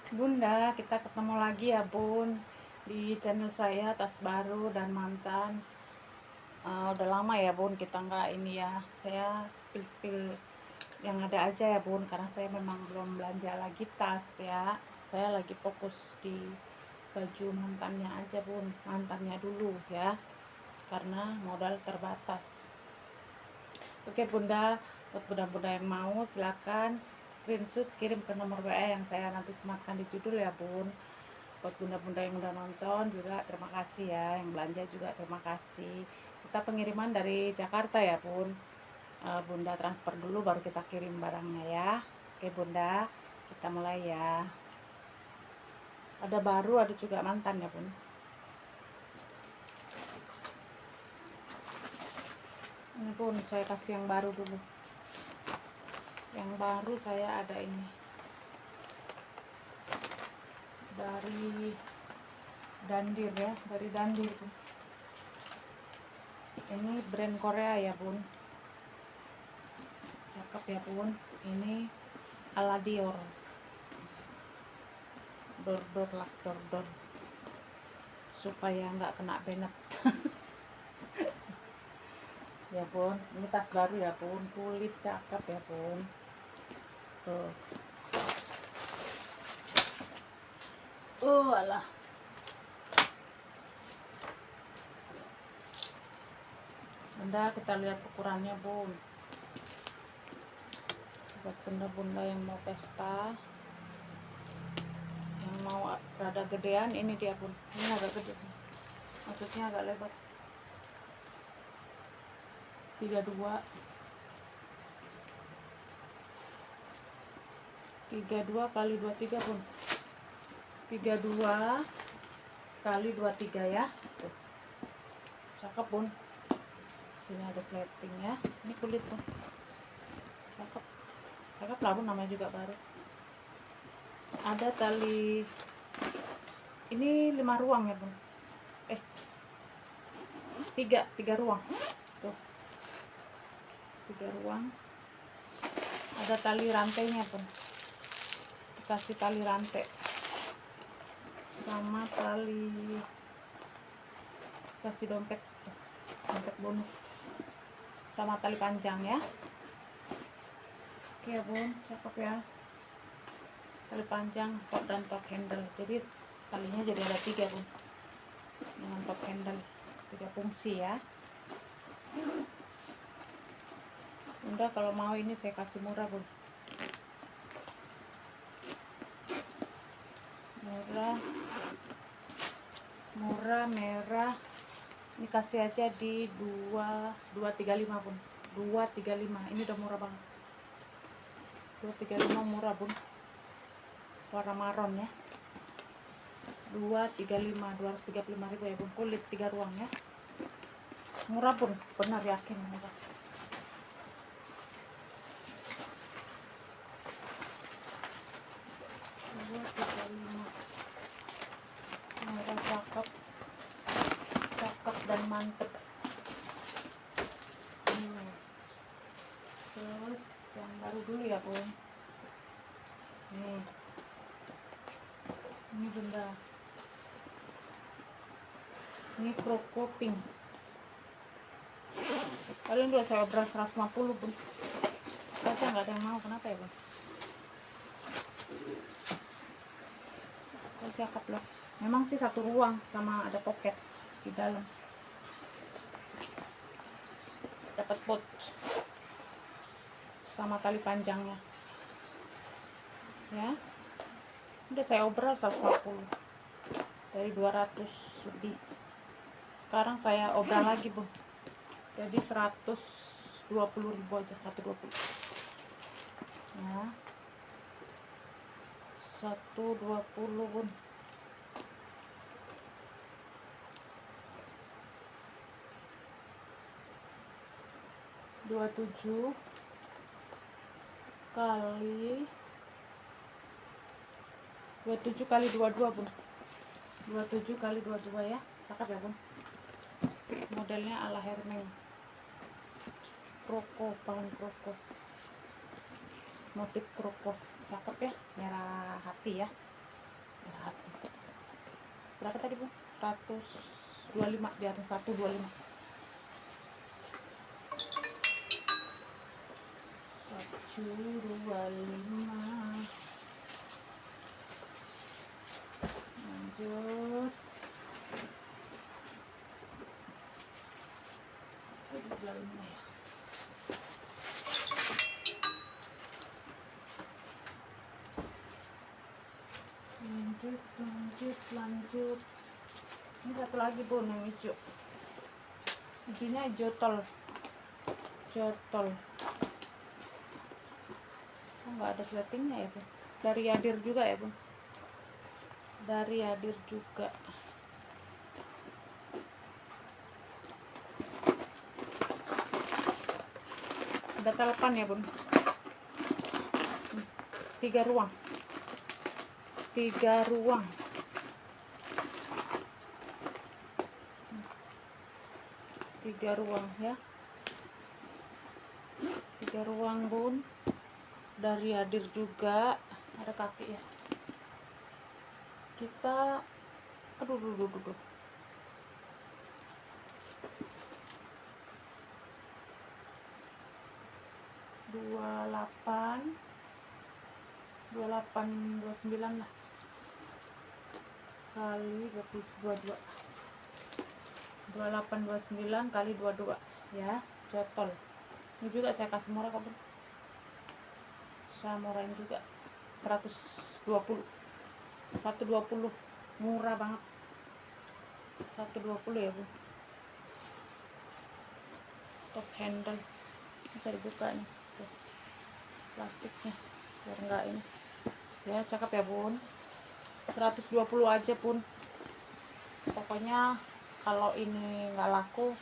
Bunda, kita ketemu lagi ya Bun di channel saya Tas Baru dan Mantan. Udah lama ya Bun kita nggak ini ya. Saya spill yang ada aja ya Bun, karena saya memang belum belanja lagi tas ya. Saya lagi fokus di baju mantannya aja Bun, mantannya dulu ya, karena modal terbatas. Oke Bunda, buat bunda-bunda yang mau silakan screenshot kirim ke nomor WA yang saya nanti sematkan di judul ya Bun. Buat bunda-bunda yang udah nonton juga terima kasih ya, yang belanja juga terima kasih. Kita pengiriman dari Jakarta ya Bun. Bunda transfer dulu baru kita kirim barangnya ya. Oke Bunda, kita mulai ya. Ada baru, ada juga mantan ya Bun. Ini Bun, saya kasih yang baru dulu. Yang baru saya ada ini dari Dandir ya, dari Dandir Bun. Ini brand Korea ya Bun, cakep ya Bun. Ini ala Dior, dor lah, dor supaya nggak kena benet. Ya Bun, ini tas baru ya Bun, kulit cakep ya Bun. Tuh. Alah. Bunda, kita lihat ukurannya Bun. Buat bunda-bunda yang mau pesta, yang mau rada gedean, ini dia Bun. Ini agak gede, maksudnya agak lebar. 32 kali 23 Bun. 32 kali 23 ya. Tuh. Cakep Bun. Sini ada sleting ya. Ini kulit Bun. Cakep. Cakep lah Bun, namanya juga baru. Ada tali. Ini 5 ruang ya Bun. 3 ruang. Tuh. 3 ruang. Ada tali rantainya Bun. Dikasih tali rantai. Sama tali, kasih dompet bonus sama tali panjang ya. Oke ya Bun, cakep ya, tali panjang top dan top handle, jadi talinya jadi ada 3 Bun, dengan top handle 3 fungsi ya. Bunda kalau mau ini saya kasih murah Bun, murah merah. Ini kasih aja di 235 Bun, 235. Ini udah murah banget, 235 murah Bun, warna maron ya. 235 ribu ya Bun, kulit 3 ruang ya, murah Bun, benar yakin murah. Murah, cakep dan mantep. Terus yang baru dulu ya Bun, ini Bunda, ini Croco Pink. Kalian udah saya beras 150 Bun, saja nggak ada yang mau, kenapa ya Bun? Cakep loh, memang sih 1 ruang sama ada pocket di dalam, dapat pouch sama tali panjangnya ya. Udah saya obral 150 dari 200 lebih, sekarang saya obral lagi Bun, jadi 120 ribu aja, 120 ya, 120 Bun. 27 kali 22 Bun, 27 kali 22 ya, cakep ya Bun. Modelnya ala Hermes, Croco, bahan Croco, motif Croco, cakep ya, merah hati ya. berapa tadi bun? 125, biarin 125. 125. Lanjut. 125 ya. Lanjut. Ini satu lagi bun, yang hijau. Hijaunya jotol. Oh, nggak ada slatingnya ya bun. Dari Yadir juga ya bun. Dari Yadir juga. Ada telepan ya bun. 3 ruang. 3 ruang. 3 ruang ya. 3 ruang bun. Dari Yadir juga. Ada kaki ya. Kita aduh. 29 lah kali berarti 22. 2829 kali 22 ya, jotol. Ini juga saya kasih murah kok bun, saya murahin juga 120 murah banget. 120 ya bun. Top handle bisa dibuka nih tuh, plastiknya biar enggak ini ya, cakep ya bun. 120 aja pun. Pokoknya kalau ini nggak laku,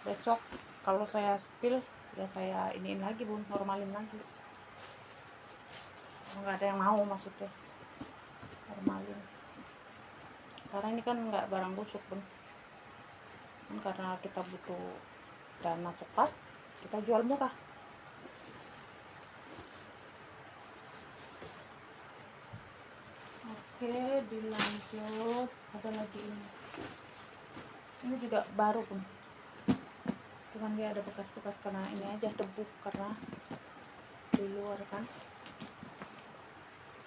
besok kalau saya spill ya saya iniin lagi bun, normalin lagi. Nggak ada yang mau maksudnya, normalin. Karena ini kan nggak barang busuk bun. Kan karena kita butuh dana cepat, kita jual murah. Oke, dilanjut. Ada lagi ini. Ini juga baru pun. Cuman dia ada bekas-bekas karena ini aja debu, karena di luar kan.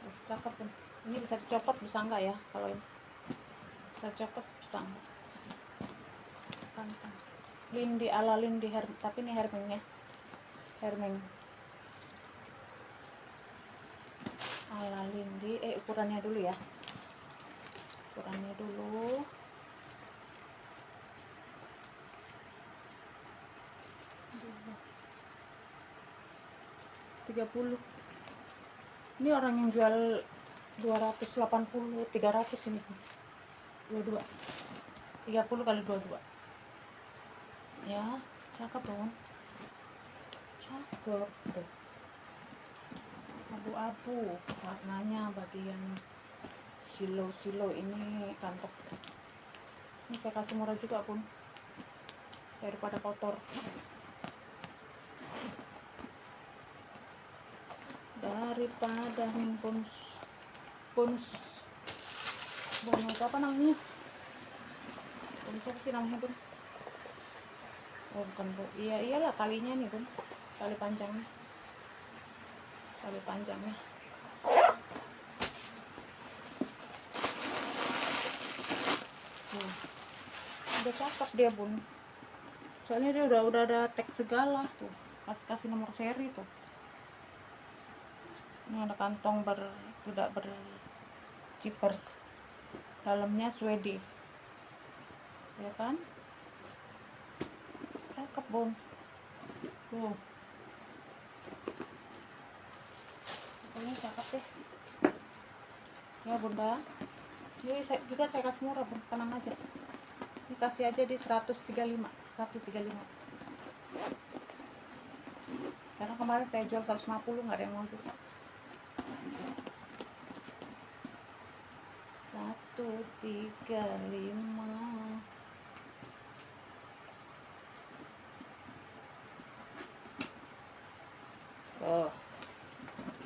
Oh, cakep pun. Ini bisa dicopot, bisa enggak ya? Kalau ini bisa copot, bisa enggak? Pantang. Lindi ala Lindi tapi ini Herming ya. Herming. Ala Lindi, ukurannya dulu ya. Ukurannya dulu. 30. Ini orang yang jual 280, 300 ini. 22. 30 kali 22. Ya, cakep dong. Cakep tuh. Abu-abu warnanya, bagian silo ini kantong. Ini saya kasih murah juga pun, daripada kotor. Daripada nih bonus apa namanya? Bonus apa sih namanya bun? Oh bukan bu, iyalah kalinya nih bun, tali panjangnya. Udah cakep dia bun, soalnya dia udah ada tag segala tuh, kasih nomor seri tuh. Ini ada kantong tidak berzipper, dalamnya suede ya kan, cakep bun tuh. Ini cakep deh ya bunda. Ini saya kasih murah bun, tenang aja. Ini kasih aja di 135. Karena kemarin saya jual 150, nggak ada yang mau juga. 135. Oh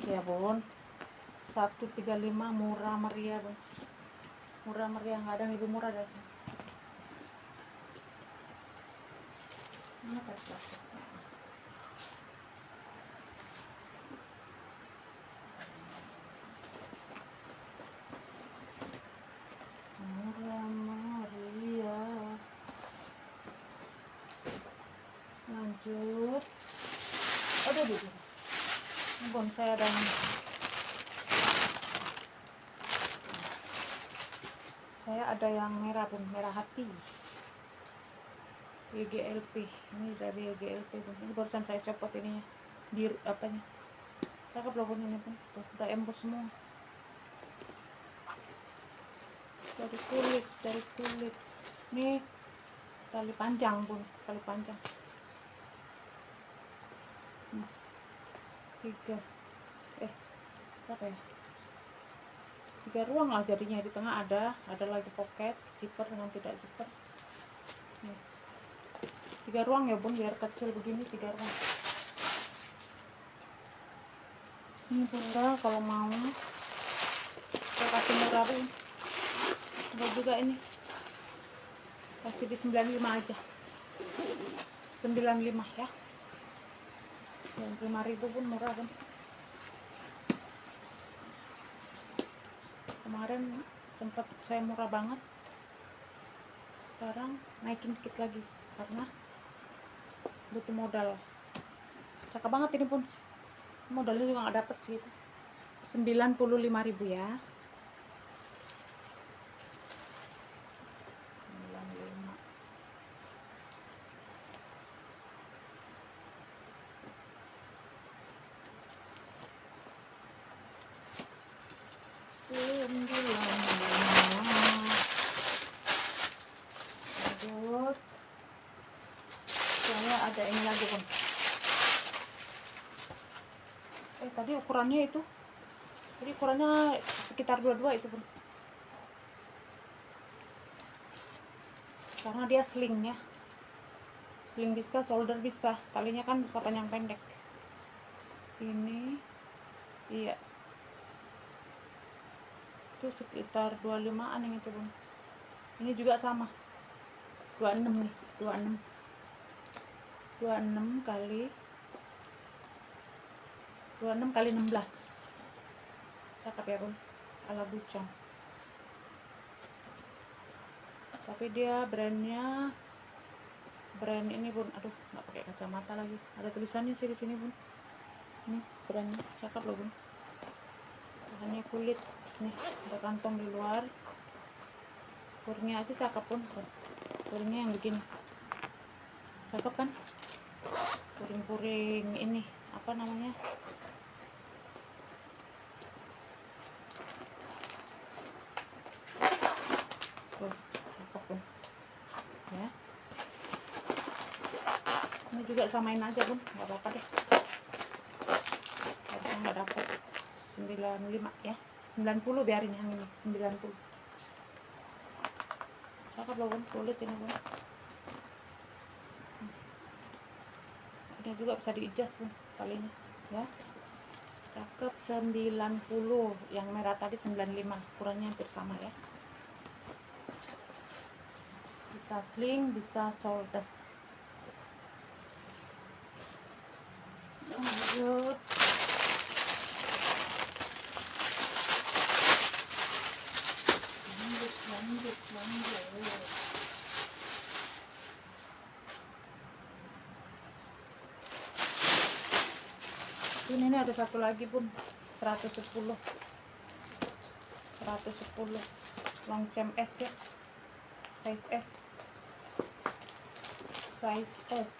ya bun, 135 murah meriah bun. Murah meriah, nggak ada yang lebih murah dari sini. Mana plastiknya? Murah meriah. Lanjut. Aduh. Bun, saya ada yang merah, bun, merah hati. YGLP, ini dari YGLP, bun. Ini barusan saya copot ini di apanya. Cakep loh, bun, ini, bun. Tuh, udah embos semua. Dari kulit. Ini tali panjang, bun, tali panjang. 3 berapa ya, 3 ruang lah jadinya. Di tengah ada lagi pocket, zipper dengan tidak zipper. Nih, 3 ruang ya, bun, biar kecil begini. 3 ruang. Ini bunda kalau mau saya kasih murah, bun. Ada juga ini, kasih di 95 aja, 95 ya, 95.000, pun murah, bun. Kemarin sempat saya murah banget, sekarang naikin dikit lagi karena butuh modal. Cakep banget ini, pun. Modalnya juga nggak dapet segitu. 95.000 ya. 95. Lanjut, saya ada ini lagi, bun. Tadi ukurannya sekitar 22 itu, bun. Karena dia sling ya, sling bisa, solder bisa, talinya kan bisa panjang pendek. Ini iya, itu sekitar 25an yang itu, bun. Ini juga sama, 26 nih, 26 kali 16. Cakep ya, bun, ala bucong. Tapi dia brand ini, bun. Aduh, nggak pakai kacamata lagi. Ada tulisannya sih di sini, bun. Ini brandnya cakep loh, bun. Bahannya kulit. Nih, ada kantong di luar. Puringnya aja cakep, pun. Puringnya yang begini, cakep kan? Puring-puring ini apa namanya? Tuh, cakep, pun. Ya. Ini juga samain aja, bun, nggak apa-apa deh. Harusnya nggak dapet 95 ya, 90 biarin yang ini 90. Cakep loh, bun, kulit ini, bun. Ini juga bisa diijas, bun, talinya ya. Cakep. 90. Yang merah tadi 95, ukurannya hampir sama ya. Bisa sling, bisa solder. Lanjut, ini ada satu lagi, bun, 110 long chain S ya, size S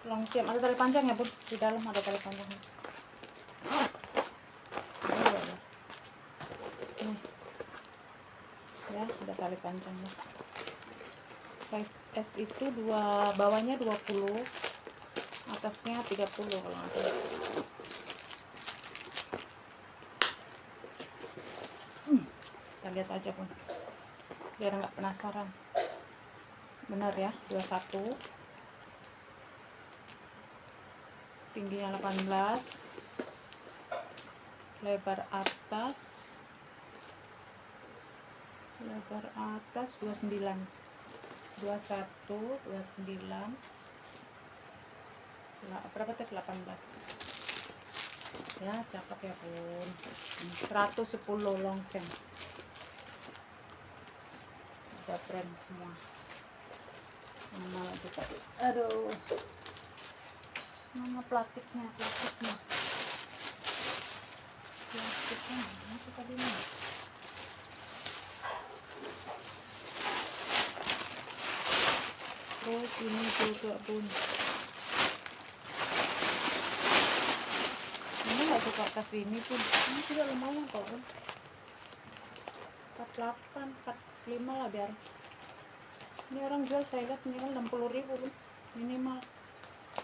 long chain. Ada tali panjang ya, bun, di dalam ada tali panjangnya. Nih ya, ada tali panjangnya. Size S itu bawahnya 20, atasnya 30 kalau nggak salah. Kita lihat aja, pun, biar nggak penasaran. Benar ya, 21, tingginya 18, lebar atas lebar atas 29, 21, 29, berapa tadi, 18 ya, cakep ya bun. 110 lonceng, ada brand semua. Mana lagi tadi, aduh, mana plastiknya mana tadi nih. Terus ini juga bun, ini nggak suka kesini pun, ini juga lumayan kok bun, 48, 45 lah biar. Ini orang jual saya lihat minimal 60.000 bun, minimal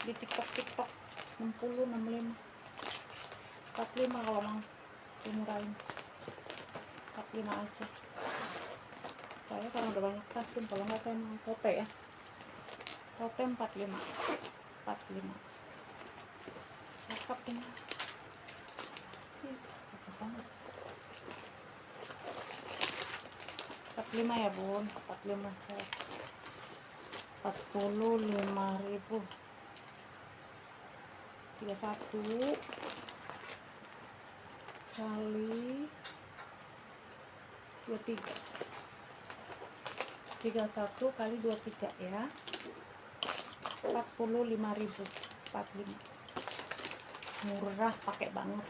di tiktok 60, 65, 45 kalau mau dimurahin, 45 aja. Saya karena udah banyak tas pun, kalau nggak saya mau tote ya, tote 45, cakep ini. Cakep banget. 45 ya bun, 45, 45.000, 31 kali 23, 31 kali 23 ya, 45.000, 45, murah, pakai banget.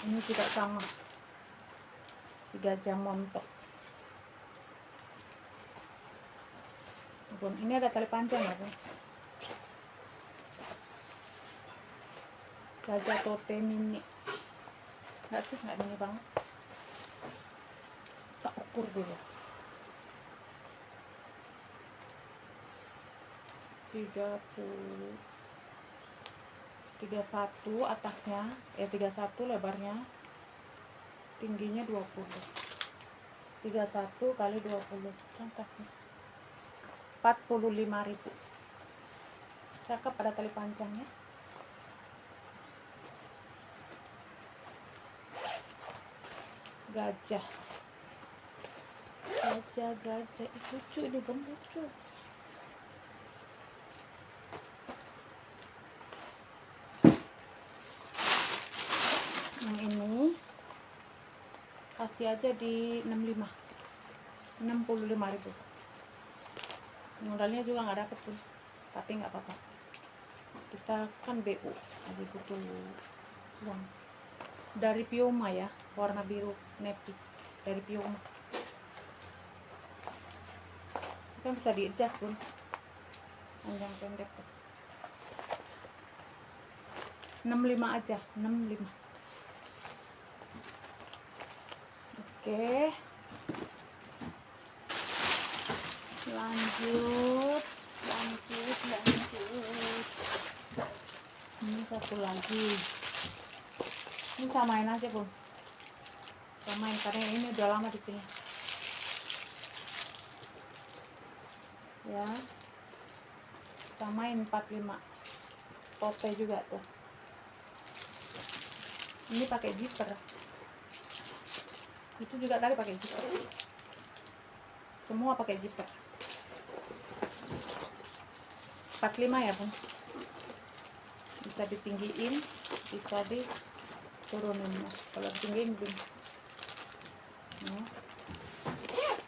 Ini juga sama, si gajah montok bun. Ini ada tali panjang ya bun, gajah tote mini, nggak sih, nggak mini banget, tak ukur dulu. 31 atasnya, 31 lebarnya, tingginya 20, 31 kali 20, cantiknya 45.000, cakep, ada tali panjangnya. Gajah lucu ini bun, lucu. Yang ini kasih aja di 65.000. Modalnya juga nggak dapet pun, tapi nggak apa-apa, kita kan BU lagi butuh uang. Dari Pioma ya, warna biru navy, dari Pioma. Kan bisa di adjust pun, panjang pendek tuh. 65 aja, 65. Oke, lanjut. Ini satu lagi, ini samain aja bun, samain karena ini udah lama di sini ya. Samain 45, tote juga tuh. Ini pakai zipper, itu juga tadi pakai zipper, semua pakai zipper. 45 ya bun, bisa ditinggiin, bisa diturunin. Kalau ditinggiin belum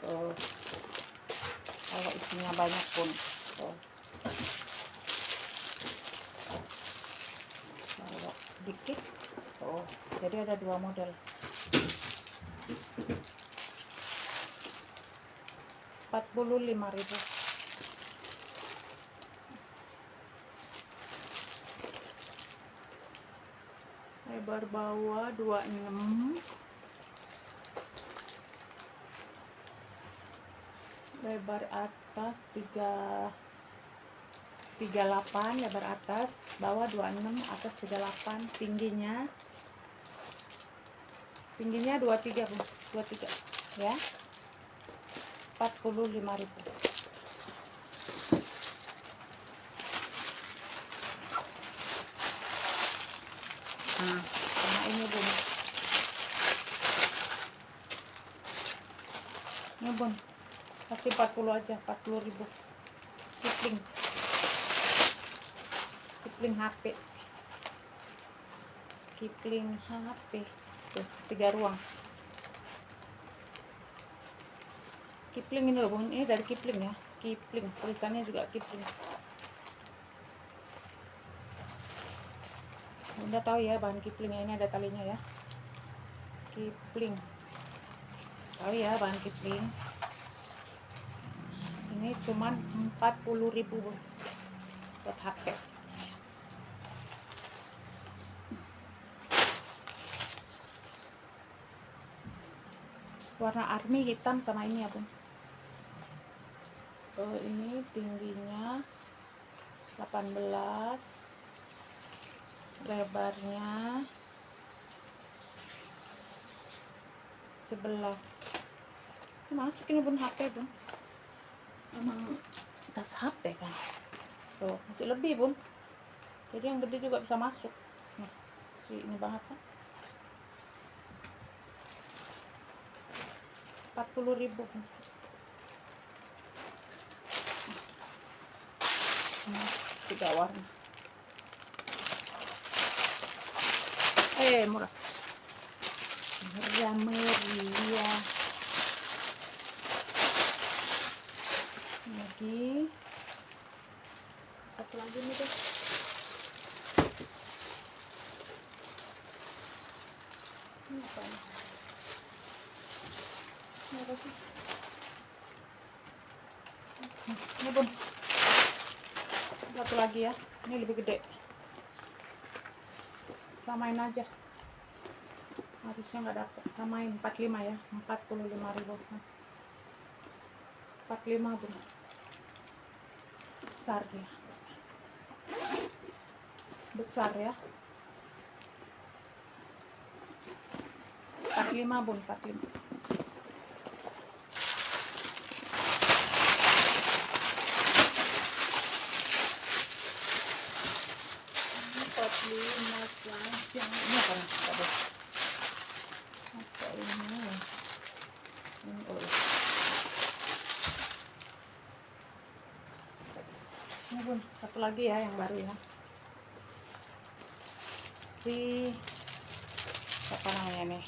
tuh, kalau isinya banyak pun tuh. Kalau dikit tuh, jadi ada dua model. 45.000. Lebar bawah 26, lebar atas 38, lebar atas, bawah 26, atas 38, tingginya 23 Bu, 23 ya. 45.000. Nah, sama ini bun. Ini bun, kasih 40 aja, 40.000. Kipling HP. Kipling HP. Tuh, 3 ruang. Kipling ini loh bun, ini dari Kipling ya. Kipling, tulisannya juga Kipling. Bunda tahu ya bahan Kiplingnya, ini ada talinya ya. Kipling. Tahu ya bahan Kipling. Ini cuman 40.000 bun. Buat HP. Warna army hitam sama ini ya bun. Ini tingginya 18, lebarnya 11. Ini masuk ini bun HP bun. Emang tas HP kan. Tuh masih lebih bun. Jadi yang gede juga bisa masuk. Nah, ini banget kan. 40.000 bun. Tiga warna. Murah. Meriah. Lagi satu lagi nih deh. Ini apa? Ini apa sih? Ini bun. Satu lagi ya. Ini lebih gede. Samain aja. Harusnya nggak dapet. Samain 45 ya. 45.000. 45 bun. Besar dia. Besar ya. 45 bun. 45. Ini apa nih? Apa ini? Ini bun, satu lagi ya yang baru ya. Apa namanya nih?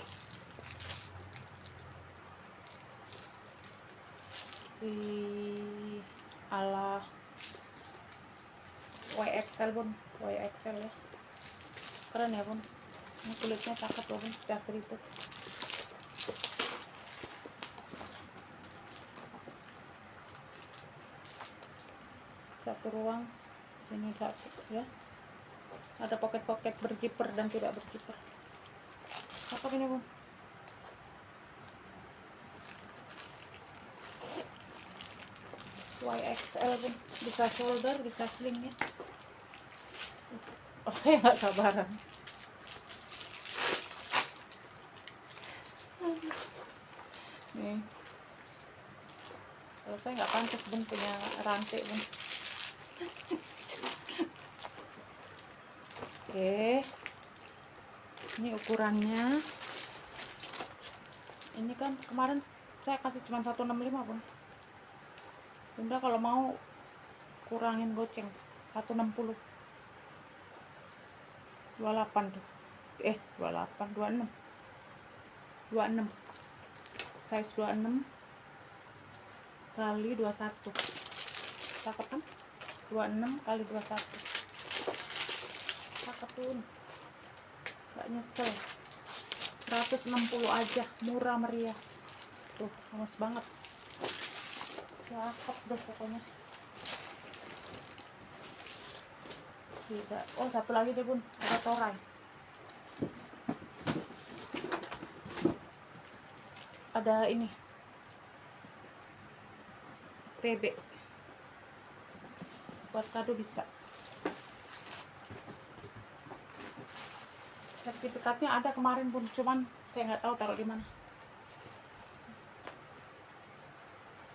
Ala YXL bun, YXL ya. Keren ya bun. Ini kulitnya cakep loh bun, cas itu. Satu ruang, sini satu ya. Ada poket-poket berziper dan tidak berziper. Cakep ini bun. YXL bun, bisa shoulder, bisa sling ya. Oh saya nggak sabaran. Nih, kalau saya nggak pantas bun punya rantai bun. Oke, ini ukurannya. Ini kan kemarin saya kasih cuma 165 bun. Bunda kalau mau kurangin goceng 160. 28 tuh. 26. 26. Size 26 kali 21. Cakep kan? 26 kali 21. Cakep pun. Gak nyesel. 160 aja, murah meriah. Tuh, panas banget. Cakep deh pokoknya. Tidak. Oh, satu lagi deh bun, ada torai. Ada ini TB buat kado bisa. Sertifikatnya ada kemarin bun, cuman saya nggak tahu taruh di mana.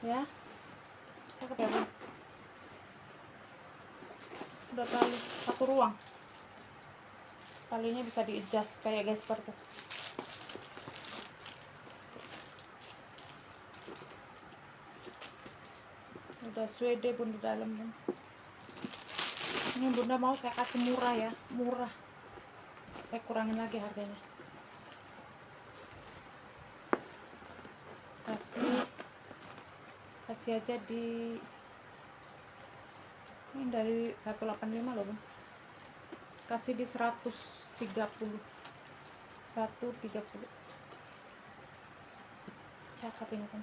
Ya, cakep ya bun. Udah kali satu ruang. talinya bisa di adjust kayak gesper tuh. Udah suede bun di dalam bun. Ini bunda mau saya kasih murah ya, murah, saya kurangin lagi harganya, kasih aja di ini dari 185 loh bun, kasih di 130 cakep ini kan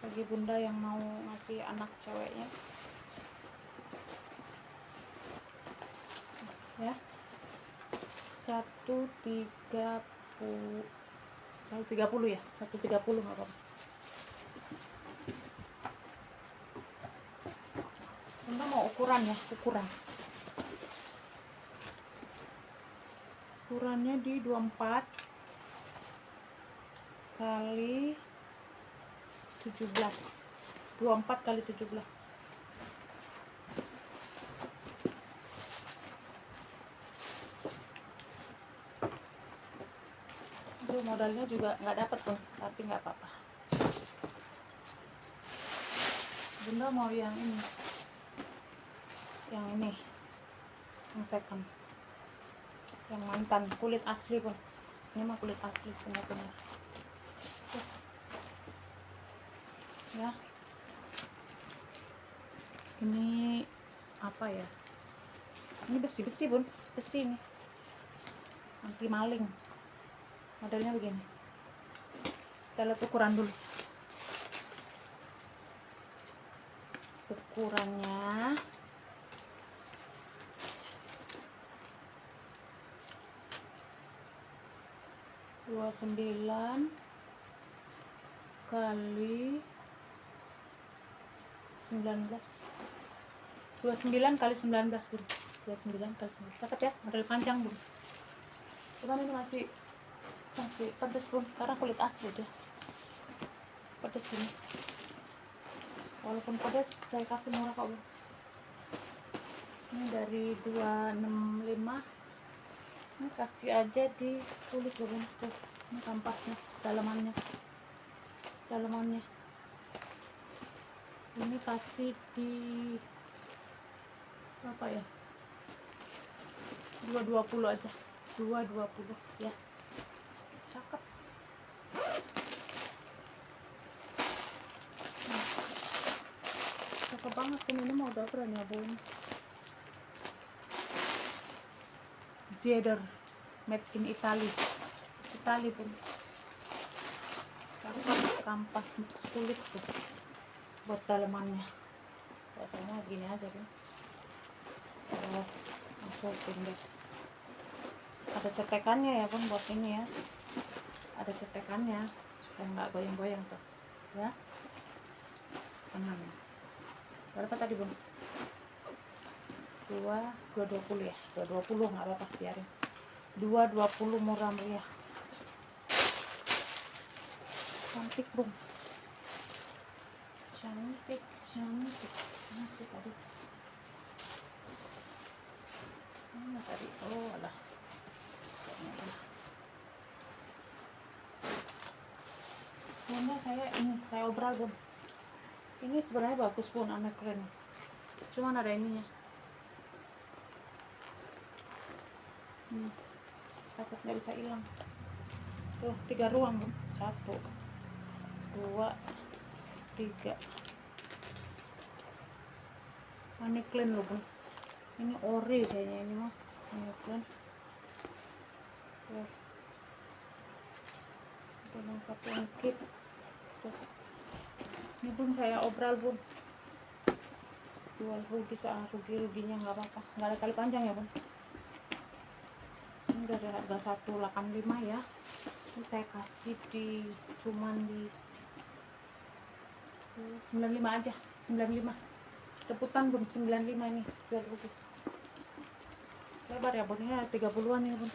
bagi bunda yang mau ngasih anak ceweknya ya. 130 ya, 130 nggak apa-apa. Bunda mau ukuran ya, ukurannya di 24 kali 17, 24 kali 17. Itu modalnya juga nggak dapat pun, tapi nggak apa-apa. Bunda mau yang ini, yang second, yang mantan, kulit asli pun. Ini mah kulit asli benar-benar. Ya, ini apa ya? Ini besi bun, besi ini, anti maling. Modelnya begini. Kita lihat ukuran dulu. Ukurannya 29 kali 19, 29 kali 19 bun, 29 kali 19. Cakep ya, model panjang bun. Cuman ini masih pedes bun, karena kulit asli deh, pedes ini. Walaupun pedes saya kasih murah kok bun. Ini dari 265, ini kasih aja di kulit bun. Tuh, ini kampasnya, dalamannya. Ini kasih di apa ya, 220 aja, 220 ya. Cakep. Cakep banget pun, ini mau udah keren ya bun. Zeder, made in Italy pun. Kampas kulit tuh buat dalemannya. Biasanya gini aja kan, masukin deh. Ada cetekannya ya bun buat ini ya, ada cetekannya supaya nggak goyang-goyang tuh ya. Tenang ya. Berapa tadi bun? 220 ya, 220 nggak apa-apa, biarin. 220 murah meriah. Cantik bun, cantik tadi. Mana tadi? Oh alah, Bunda saya obral bun. Ini sebenarnya bagus bun, anak keren. Cuman ada ininya. Takut nggak bisa hilang. Tuh 3 ruang bun. 1, 2, 3. Ini clean loh bun. Ini ori kayaknya ini mah. Ini clean. Tuh. Udah lengkap lengkit. Tuh. Ini bun saya obral bun. Jual ruginya nggak apa-apa. Nggak ada tali panjang ya bun. Ini dari harga 185 ya. Ini saya kasih cuman di 95 aja, 95. Rebutan bun, 95 ini jual rugi. Lebar ya bun, ini ada 30-an ya bun.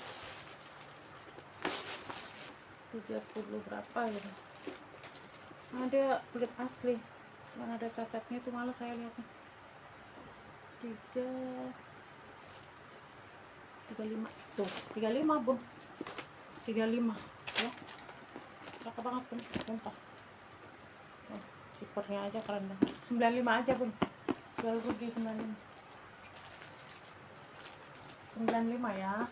30 berapa ya bun. Ada kulit asli, cuman ada cacatnya itu, malah saya lihatnya. 3, 35 tuh, 35 bun, 35 ya, cakep banget bun, sumpah. Oh, zipernya aja keren banget. 95 aja bun, jual rugi 95 ya.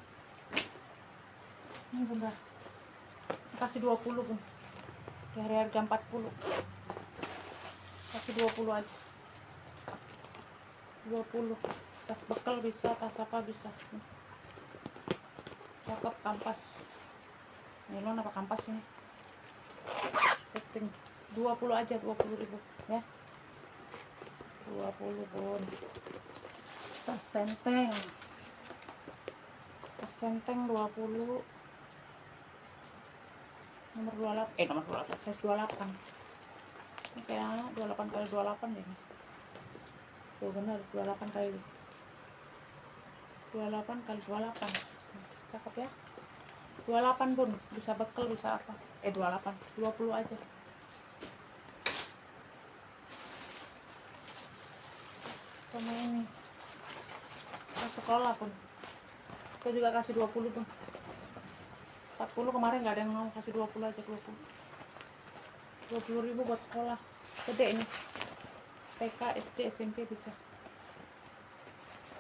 Ini bunda kasih 20 bun, dari harga 40 kasih 20 aja, 20. Tas bekal bisa, tas apa bisa. Cakep, kampas nilon apa kampas ini, penting. 20 aja, 20.000 ya, 20 bun. Tas tenteng 20, nomor 28, nomor 28, size 28. Ini kayaknya 28 kali 28 deh. Tuh bener, 28 kali 28. Cakep ya. 28 bun, bisa bekel, bisa apa. 28, 20 aja. Sama ini ke sekolah pun aku juga kasih 20 pun. 40 kemarin nggak ada yang mau, kasih 20 aja, 20.000 buat sekolah gede ini, TK, SD, SMP bisa.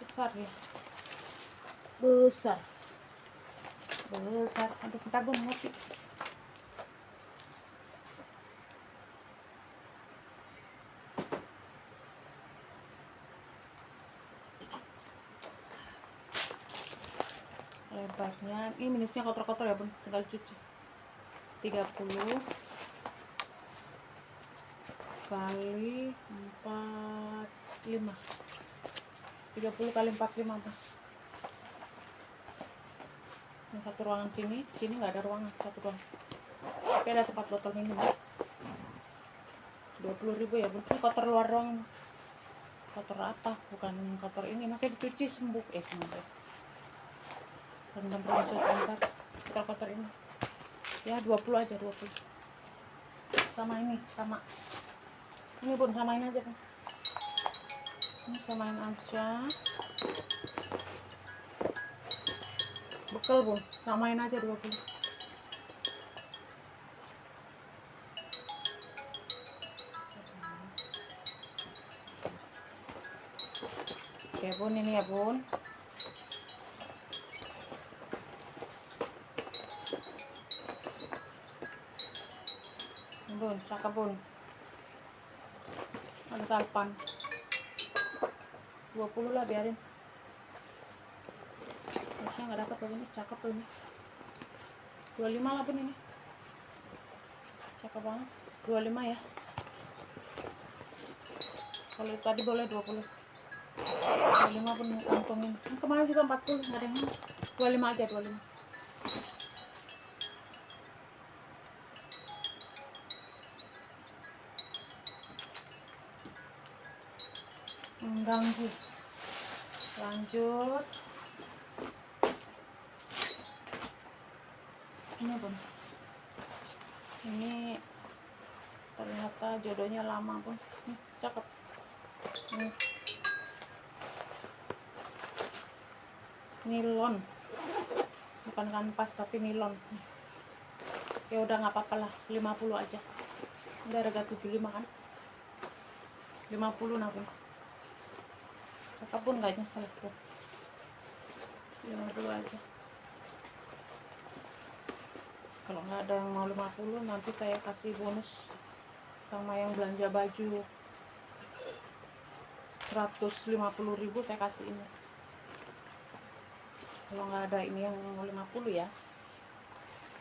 Besar ya, besar. Aduh, bentar bun, ngopi. Lebarnya ini minusnya kotor-kotor ya bun, tinggal cuci. 30 kali 45, 30 kali 45 bun. Yang satu ruangan sini nggak ada ruangan, satu ruangan tapi ada tempat botol minum. 20.000 ya bun. Ini kotor luar doang, kotor apa, bukan kotor ini, masih dicuci sembuh sembuh. Rendam ronsos bentar, kotor ini ya. 20 aja, 20. Sama ini, sama ini bun, samain aja bun, ini samain aja. Bekel bun, samain aja 20. Oke bun, ini ya bun. Bun, cakep bun. Ada talpan 20 lah, biarin. Harusnya nggak dapat bun, ini cakep bun. 25 lah bun, ini cakep banget. 25 ya, kalau tadi boleh 20. 25 pun untungin. Kemarin juga 40, nggak ada yang mau. 25 aja, 25. Mengganggu. Lanjut. Ini bun, ini ternyata jodohnya lama pun. Nih, cakep. Nih, nilon, bukan kanvas tapi nilon. Ya udah, nggak apa-apa lah, 50 aja. Udah harga 75 kan, 50 nah bun. Cakep pun, nggak nyesel tuh. 50 aja. Kalau nggak ada yang mau 50, nanti saya kasih bonus sama yang belanja baju 150.000 saya kasih ini. Kalau nggak ada ini yang mau 50 ya,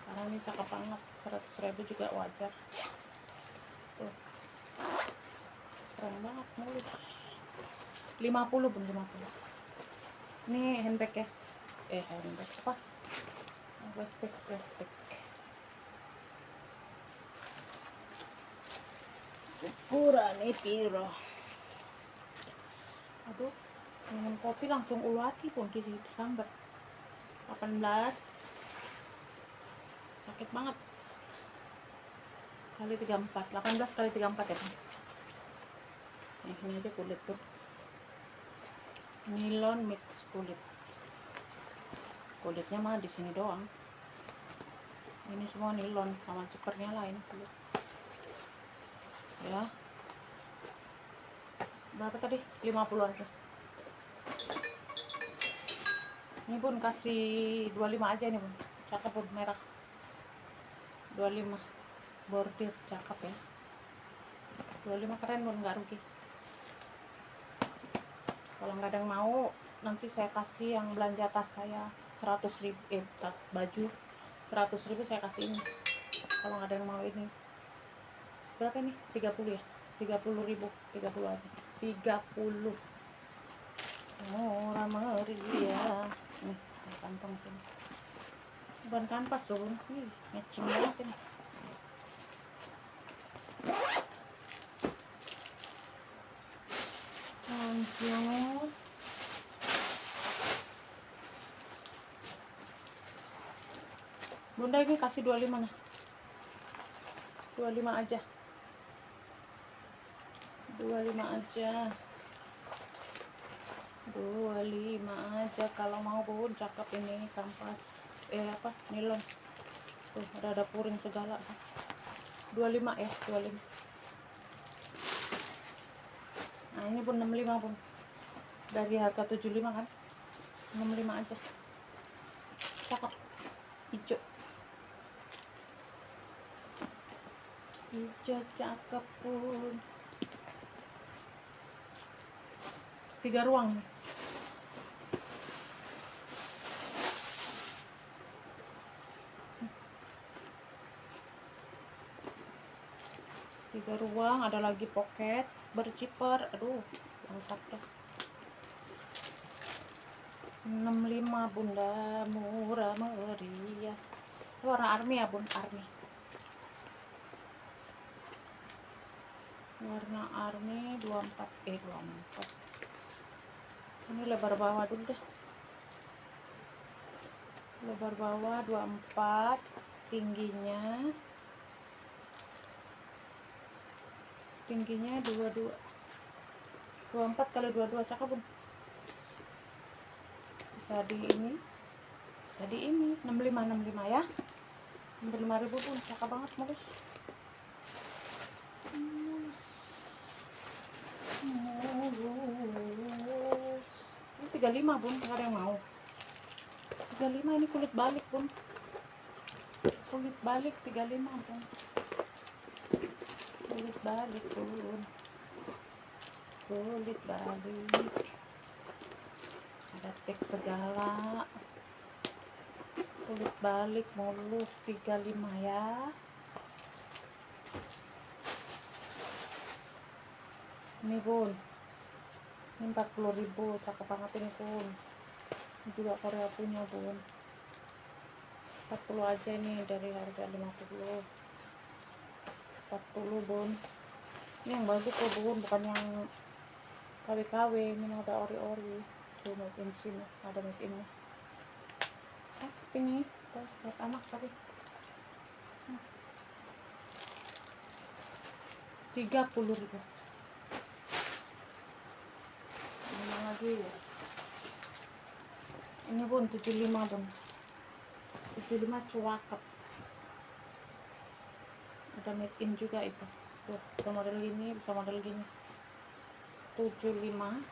karena ini cakep banget. 100.000 juga wajar. Tuh, keren banget, mulus. 50 pun, 50. Ini handbag ya, handbag apa, westbag. Ukuran piro. Aduh, minum kopi langsung uluati pun disambar. 18 sakit banget. Kali 34, 18 kali 34 ya. Ini aja kulit tuh, nilon mix kulit. kulitnya mah di sini doang. Ini semua nilon sama cepernya lah ini kulit. Ya. Berapa tadi? 50 aja. Ini Bun kasih 25 aja nih Bun. Cakep Bun, merah. 25 bordir, cakep ya. 25 keren Bun, nggak rugi. Kalau nggak ada yang mau, nanti saya kasih yang belanja tas saya 100.000, tas baju 100.000 saya kasih ini. Kalau nggak ada yang mau ini. Berapa nih? 30 ya? 30.000, 30 aja. 30. Murah meriah. Nih, kantong sini. Bukan kanvas dong. Ih, matching banget ini. Lanjut. Bunda ini kasih 25 nah. 25 aja. 25 aja. 25 aja kalau mau Bun, cakep ini kanvas. Nilon. Tuh, ada puring segala. 25 ya, 25. Nah, ini Bun 65 Bun. Dari harga 75 kan. 65 aja. Cakep. Hijau. Hijau cakep Bun. 3 ruang nih. Tiga ruang, ada lagi pocket berciper. Aduh, lengkap dah. 65 Bunda, murah meriah. Warna army ya Bun, army. Warna army 24. Ini lebar bawah dulu deh. Lebar bawah 24, tingginya 22. 24 kali 22, cakep Bun. Bisa di ini 65 ya. 65.000 Bun, cakep banget mulus. Ini 35 Bun, nggak ada yang mau. 35 ini kulit balik Bun. Kulit balik 35 Bun. Kulit balik Bun. Kulit balik. Ada teks segala. Kulit balik mulus 35 ya. Ini Bun. Ini 40.000, cakep banget ini Bun. Ini juga Korea punya Bun. 40 aja ini dari harga 50. 40 Bun. Ini yang bagus tuh Bun, bukan yang KW-KW. Ini ada ori-ori. Tuh made in China, ada made in nya. Ini tuh buat anak tadi. 30.000. Ini lagi. Ini Bun 75 Bun. 75 cakep. Ada made in juga itu. Tuh, bisa model gini, bisa model gini. 75.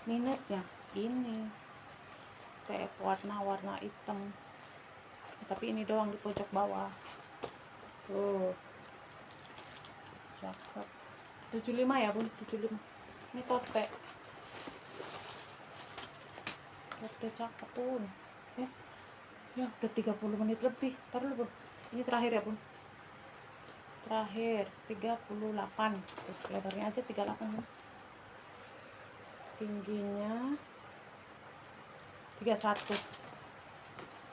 Minusnya ini kayak warna hitam. Tapi ini doang di pojok bawah. Tuh. Cakep. 75 ya Bun, 75. Ini tote. Tote cakep Bun. Ya udah 30 menit lebih. Ntar dulu Bun. Ini terakhir ya Bun. Terakhir 38. Lebarnya aja 38 Bun. Tingginya 31.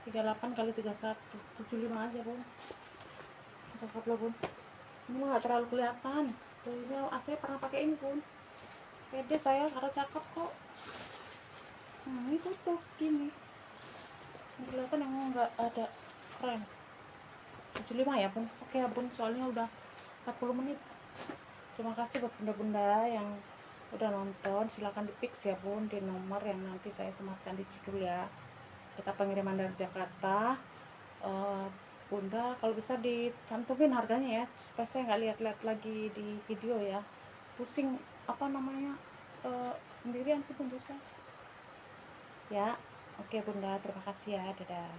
38 kali 31. 75 aja Bun. Cakep loh Bun. Ini mah gak terlalu kelihatan. Ini saya pernah pakai ini Bun. Pede saya karena cakep kok. Nah itu tuh gini. Ini kelihatan yang enggak ada keren. 75 ya Bun. Oke ya Bun, soalnya udah 40 menit. Terima kasih buat bunda-bunda yang udah nonton. Silahkan di fix ya Bun di nomor yang nanti saya sematkan di judul ya. kita pengiriman dari Jakarta. Eh, Bunda kalau bisa dicantumin harganya ya, supaya saya nggak lihat-lihat lagi di video ya, pusing apa namanya, sendirian sih Bunda saya ya. Oke Bunda, terima kasih ya, dadah.